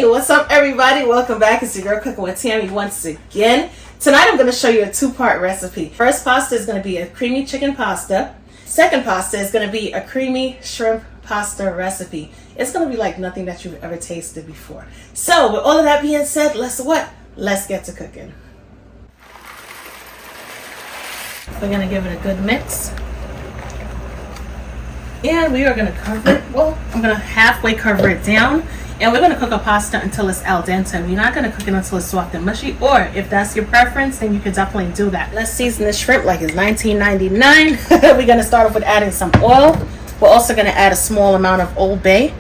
Hey, what's up everybody? Welcome back. It's your girl cooking with Tammy once again. Tonight I'm going to show you a two-part recipe. First pasta is going to be a creamy chicken pasta. Second pasta is going to be a creamy shrimp pasta recipe. It's going to be like nothing that you've ever tasted before. So with all of that being said, let's get to cooking. We're going to give it a good mix. And we are going to cover it. Well, I'm going to halfway cover it down. And we're going to cook our pasta until it's al dente. We're not going to cook it until it's soft and mushy. Or if that's your preference, then you can definitely do that. Let's season the shrimp like it's $19.99. We're going to start off with adding some oil. We're also going to add a small amount of Old Bay,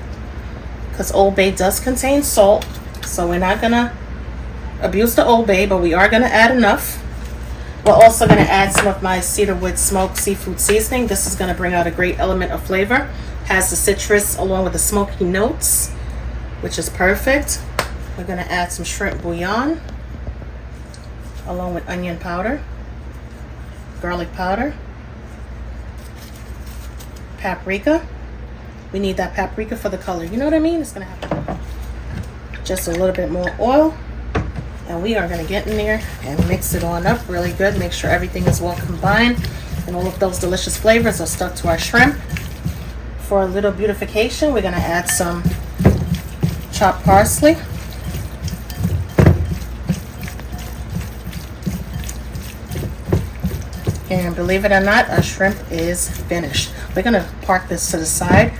because Old Bay does contain salt. So we're not going to abuse the Old Bay, but we are going to add enough. We're also going to add some of my Cedarwood smoked seafood seasoning. This is going to bring out a great element of flavor. Has the citrus along with the smoky notes, which is perfect. We're going to add some shrimp bouillon along with onion powder, garlic powder, paprika. We need that paprika for the color. You know what I mean? It's going to have just a little bit more oil. And we are going to get in there and mix it on up really good. Make sure everything is well combined and all of those delicious flavors are stuck to our shrimp. For a little beautification, we're going to add some chopped parsley. And believe it or not, our shrimp is finished. We're going to park this to the side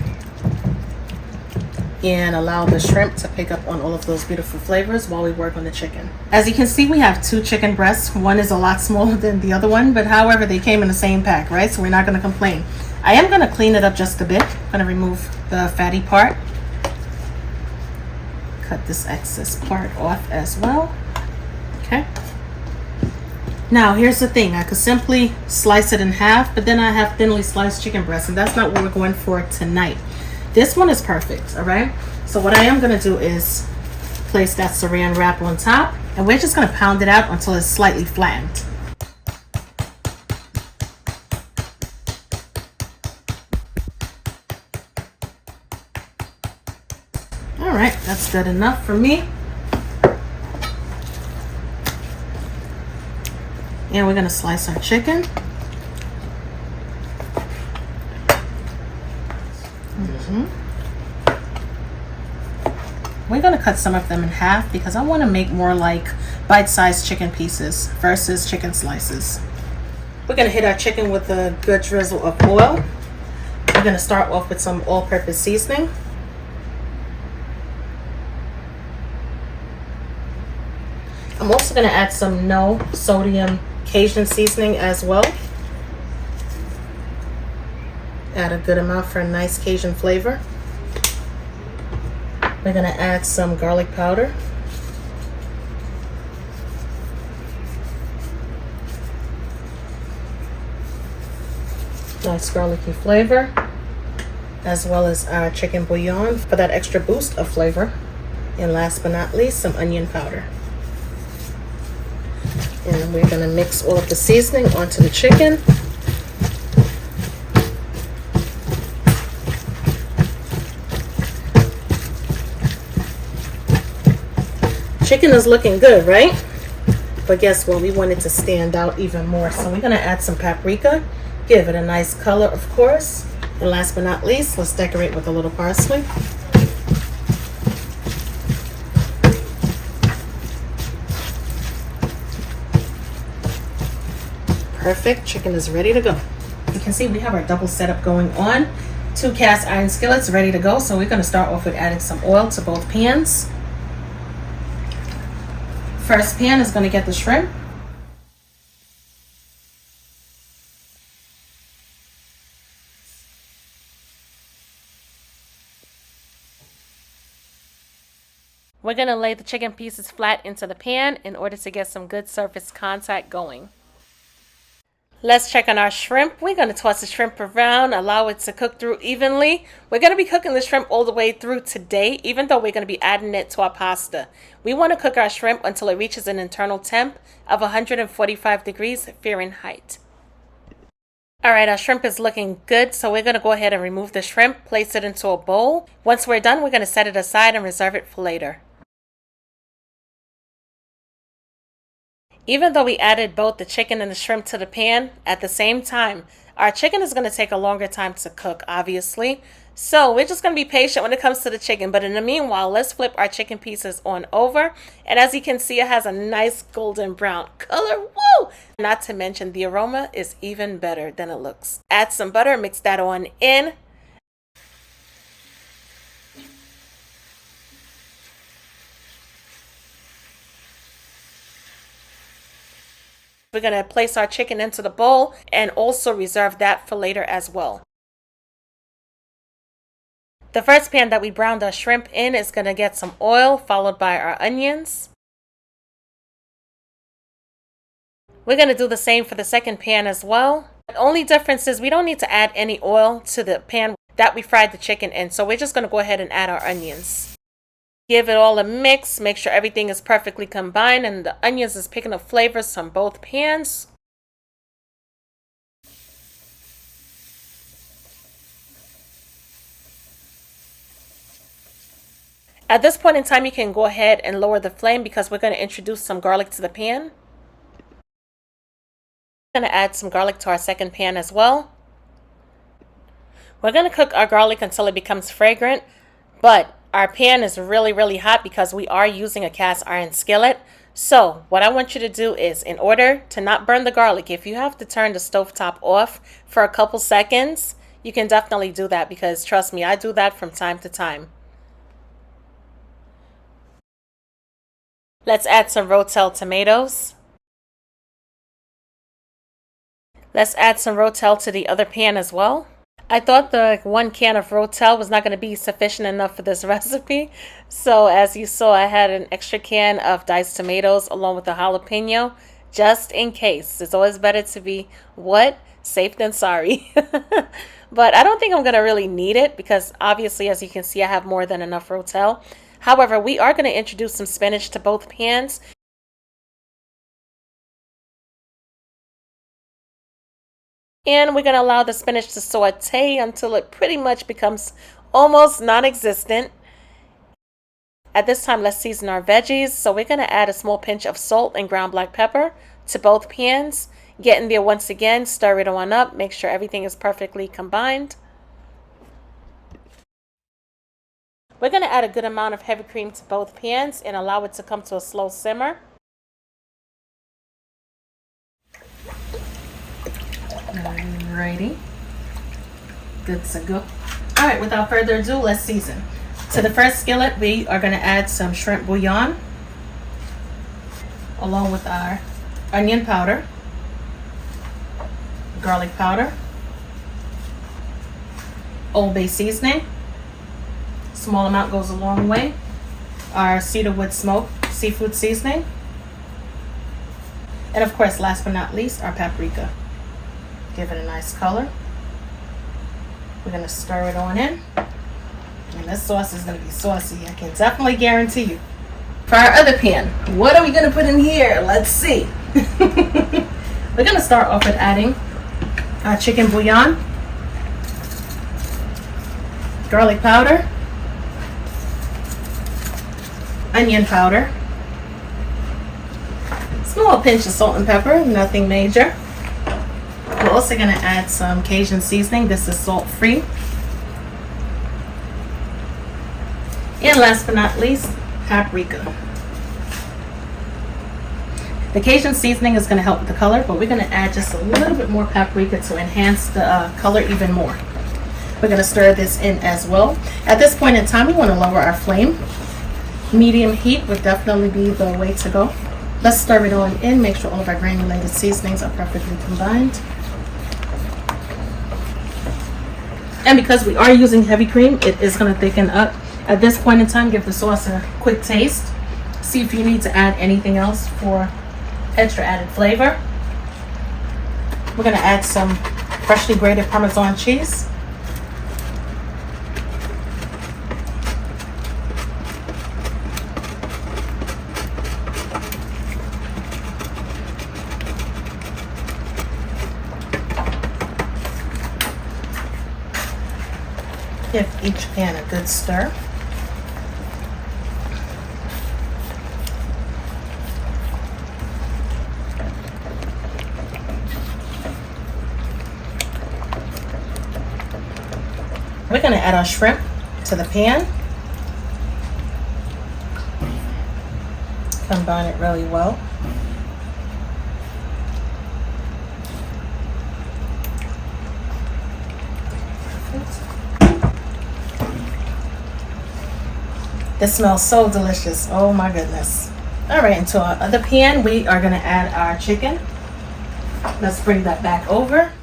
and allow the shrimp to pick up on all of those beautiful flavors while we work on the chicken. As you can see, we have two chicken breasts. One is a lot smaller than the other one, but however, they came in the same pack, right? So we're not going to complain. I am going to clean it up just a bit. I'm going to remove the fatty part. Cut this excess part off as well. Okay. Now here's the thing. I could simply slice it in half, but then I have thinly sliced chicken breast, and that's not what we're going for tonight. This one is perfect, all right? So what I am going to do is place that saran wrap on top, and we're just going to pound it out until it's slightly flattened. All right, that's good enough for me. And we're going to slice our chicken. We're going to cut some of them in half because I want to make more like bite-sized chicken pieces versus chicken slices. We're going to hit our chicken with a good drizzle of oil. We're going to start off with some all-purpose seasoning. I'm also going to add some no sodium Cajun seasoning as well. Add a good amount for a nice Cajun flavor. We're going to add some garlic powder. Nice garlicky flavor. As well as our chicken bouillon for that extra boost of flavor. And last but not least, some onion powder. And we're going to mix all of the seasoning onto the chicken. Chicken is looking good, right? But guess what? We want it to stand out even more. So we're going to add some paprika. Give it a nice color, of course. And last but not least, let's decorate with a little parsley. Perfect. Chicken is ready to go. You can see we have our double setup going on. 2 cast iron skillets ready to go. So we're going to start off with adding some oil to both pans. First pan is going to get the shrimp. We're going to lay the chicken pieces flat into the pan in order to get some good surface contact going. Let's check on our shrimp. We're going to toss the shrimp around, allow it to cook through evenly. We're going to be cooking the shrimp all the way through today, even though we're going to be adding it to our pasta. We want to cook our shrimp until it reaches an internal temp of 145 degrees Fahrenheit. All right, our shrimp is looking good, so we're going to go ahead and remove the shrimp, place it into a bowl. Once we're done, we're going to set it aside and reserve it for later. Even though we added both the chicken and the shrimp to the pan at the same time, our chicken is going to take a longer time to cook, obviously. So we're just going to be patient when it comes to the chicken. But in the meanwhile, let's flip our chicken pieces on over. And as you can see, it has a nice golden brown color. Woo! Not to mention the aroma is even better than it looks. Add some butter, mix that on in. We're going to place our chicken into the bowl and also reserve that for later as well. The first pan that we browned our shrimp in is going to get some oil, followed by our onions. We're going to do the same for the second pan as well. The only difference is we don't need to add any oil to the pan that we fried the chicken in. So we're just going to go ahead and add our onions. Give it all a mix, make sure everything is perfectly combined and the onions is picking up flavors from both pans. At this point in time, you can go ahead and lower the flame because we're going to introduce some garlic to the pan. We're going to add some garlic to our second pan as well. We're going to cook our garlic until it becomes fragrant, but our pan is really hot because we are using a cast iron skillet. So what I want you to do is, in order to not burn the garlic, if you have to turn the stovetop off for a couple seconds, you can definitely do that because trust me, I do that from time to time. Let's add some Rotel tomatoes. Let's add some Rotel to the other pan as well. I thought the 1 can of Rotel was not going to be sufficient enough for this recipe. So as you saw, I had an extra can of diced tomatoes along with the jalapeno, just in case. It's always better to be what? Safe than sorry. But I don't think I'm going to really need it because obviously, as you can see, I have more than enough Rotel. However, we are going to introduce some spinach to both pans. And we're going to allow the spinach to saute until it pretty much becomes almost non-existent. At this time, let's season our veggies. So we're going to add a small pinch of salt and ground black pepper to both pans. Get in there once again, stir it on up, make sure everything is perfectly combined. We're going to add a good amount of heavy cream to both pans and allow it to come to a slow simmer. Alrighty, good to go. Alright, without further ado, let's season. To the first skillet, we are going to add some shrimp bouillon along with our onion powder, garlic powder, Old Bay seasoning. Small amount goes a long way. Our Cedarwood smoked seafood seasoning. And of course, last but not least, our paprika. Give it a nice color. We're going to stir it on in. And this sauce is going to be saucy, I can definitely guarantee you. For our other pan, what are we going to put in here? Let's see. We're going to start off with adding our chicken bouillon, garlic powder, onion powder, small pinch of salt and pepper, nothing major. We're also going to add some Cajun seasoning. This is salt-free. And last but not least, paprika. The Cajun seasoning is going to help with the color, but we're going to add just a little bit more paprika to enhance the color even more. We're going to stir this in as well. At this point in time, we want to lower our flame. Medium heat would definitely be the way to go. Let's stir it on in, make sure all of our granulated seasonings are perfectly combined. And because we are using heavy cream, it is going to thicken up. At this point in time, give the sauce a quick taste. See if you need to add anything else for extra added flavor. We're going to add some freshly grated Parmesan cheese. Give each pan a good stir. we're gonna add our shrimp to the pan. Combine it really well. This smells so delicious. Oh my goodness. All right, into our other pan, we are gonna add our chicken. Let's bring that back over.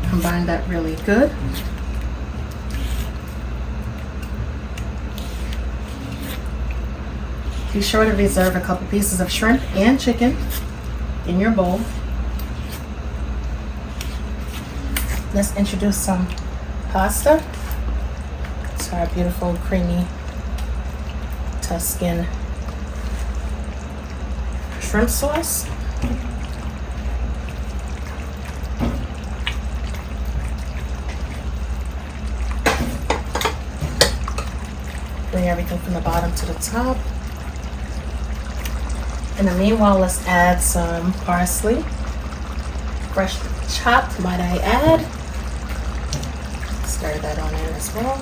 Combine that really good. Be sure to reserve a couple pieces of shrimp and chicken in your bowl. Let's introduce some pasta to our beautiful creamy Tuscan shrimp sauce. Bring everything from the bottom to the top. In the meanwhile, let's add some parsley. Fresh chopped, might I add. Stir that on in as well.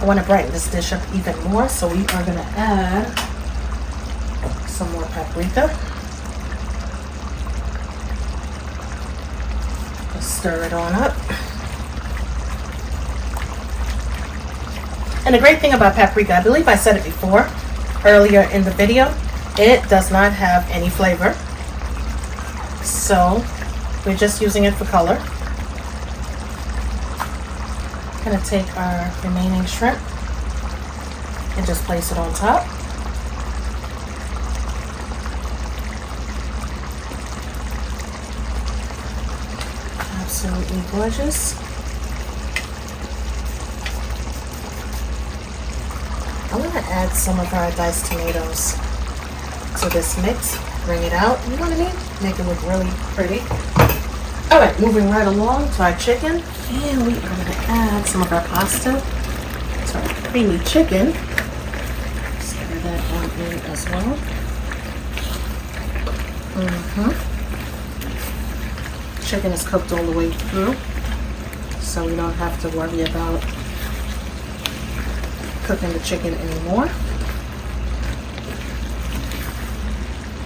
I want to brighten this dish up even more, so we are going to add some more paprika. Let's stir it on up. And the great thing about paprika, I believe I said it before, earlier in the video, it does not have any flavor. So we're just using it for color. I'm going to take our remaining shrimp and just place it on top. Absolutely gorgeous. I'm going to add some of our diced tomatoes to this mix. Bring it out, you know what I mean? Make it look really pretty. All right, moving right along to our chicken. And we are going to add some of our pasta to our creamy chicken. Stir that on in as well. Chicken is cooked all the way through, so we don't have to worry about cooking the chicken anymore.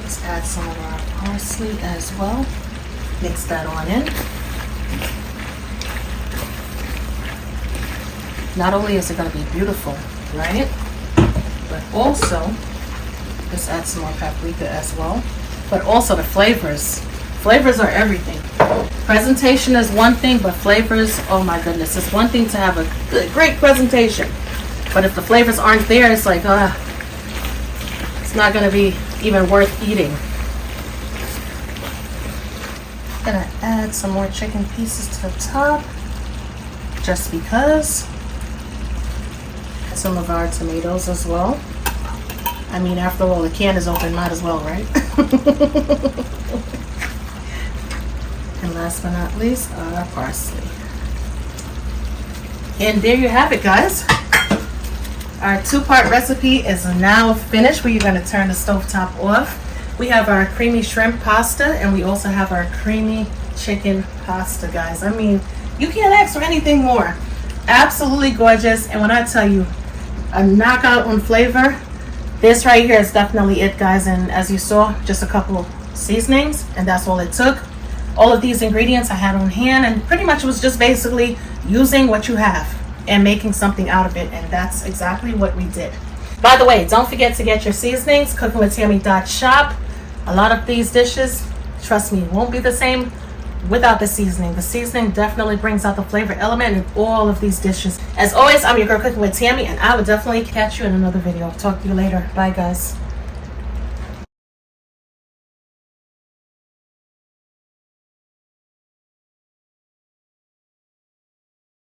Let's add some of our parsley as well. Mix that on in. Not only is it going to be beautiful, right? But also, let's add some more paprika as well. But also the flavors. Flavors are everything. Presentation is one thing, but flavors, oh my goodness. It's one thing to have a good, great presentation. But if the flavors aren't there, it's like, it's not going to be even worth eating. Gonna add some more chicken pieces to the top, just because. Some of our tomatoes as well. I mean, after all, the can is open, might as well, right? And last but not least, our parsley. And there you have it, guys. Our two-part recipe is now finished. We're going to turn the stovetop off. We have our creamy shrimp pasta, and we also have our creamy chicken pasta, guys. I mean, you can't ask for anything more. Absolutely gorgeous. And when I tell you, a knockout on flavor, this right here is definitely it, guys. And as you saw, just a couple seasonings, and that's all it took. All of these ingredients I had on hand, and pretty much it was just basically using what you have and making something out of it, and that's exactly what we did. By the way, don't forget to get your seasonings, cookingwithtammy.shop. A lot of these dishes, trust me, won't be the same without the seasoning. The seasoning definitely brings out the flavor element in all of these dishes. As always, I'm your girl Cooking with Tammy, and I will definitely catch you in another video. Talk to you later. Bye, guys.